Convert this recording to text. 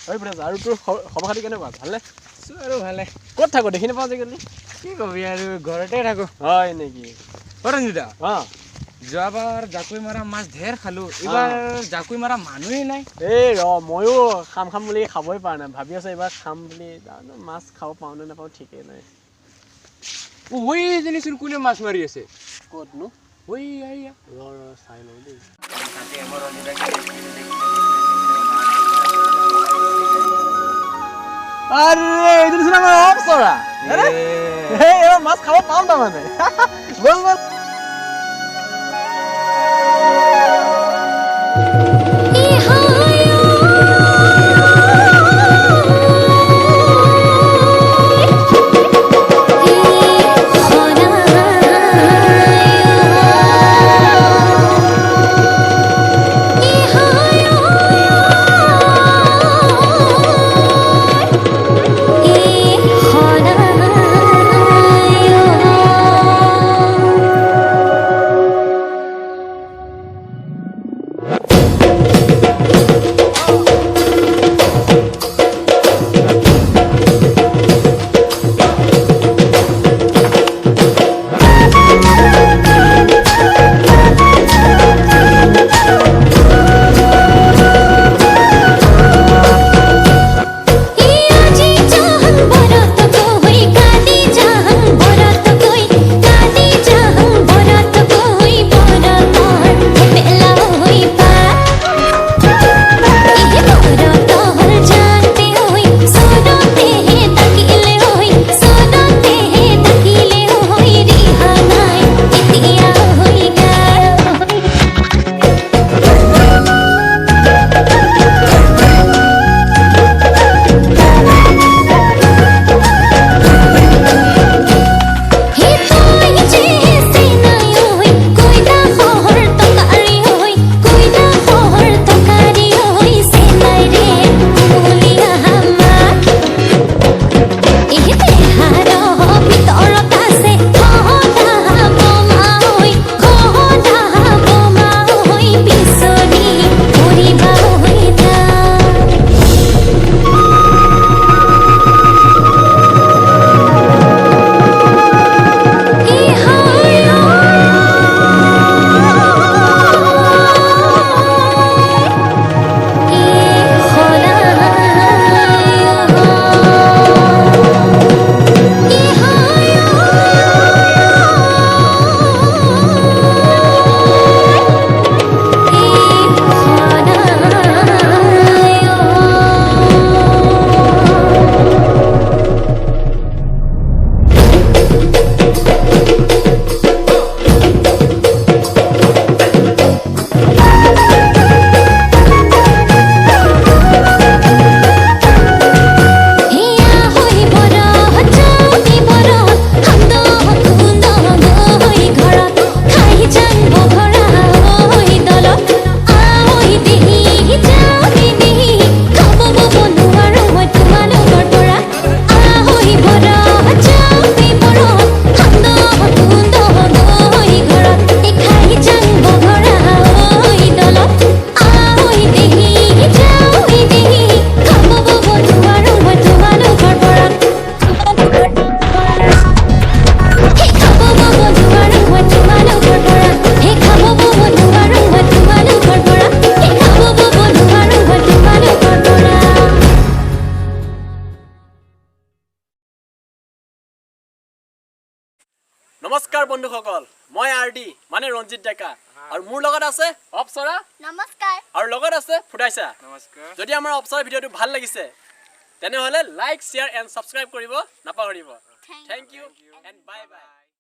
ঐ প্ৰেছ আৰু তোৰ খবৰ খাতি কেনেকুৱা ভালে আৰু ভালে ক'ত থাকো দেখি নাপাওঁ আজিকালি কি কবি আৰু ঘৰতে থাকো হয় নেকি ৰঞ্জিতা অঁ যোৱাবাৰ জাকৈ মৰা মাছ ঢেৰ খালো এইবাৰ জাকৈ মৰা মানুহেই নাই এই ময়ো খাম বুলি খাবই পৰা নাই ভাবি আছো এইবাৰ খাম বুলি জানো মাছ খাব পাওঁ নে নাপাওঁ ঠিকেই নাই ঐ এজনীচোন কোনে মাছ মাৰি আছে ক'তনো ঐ আইয়া চাই লওঁ দেই আৰে এইটো শুনা মই অপচৰা আৰে এই এবাৰ মাছ খাব পাম তাৰমানে বল বল নমস্কাৰ বন্ধুসকল মই আৰডি মানে ৰঞ্জিত ডেকা আৰু মোৰ লগত আছে অপসৰা নমস্কাৰ আৰু লগত আছে ফুটাইছা নমস্কাৰ যদি আমাৰ অপসৰা ভিডিওটো ভাল লাগিছে তেনেহলে লাইক শেয়াৰ এণ্ড সাবস্ক্ৰাইব কৰিব নাপাহৰিব thank you and bye by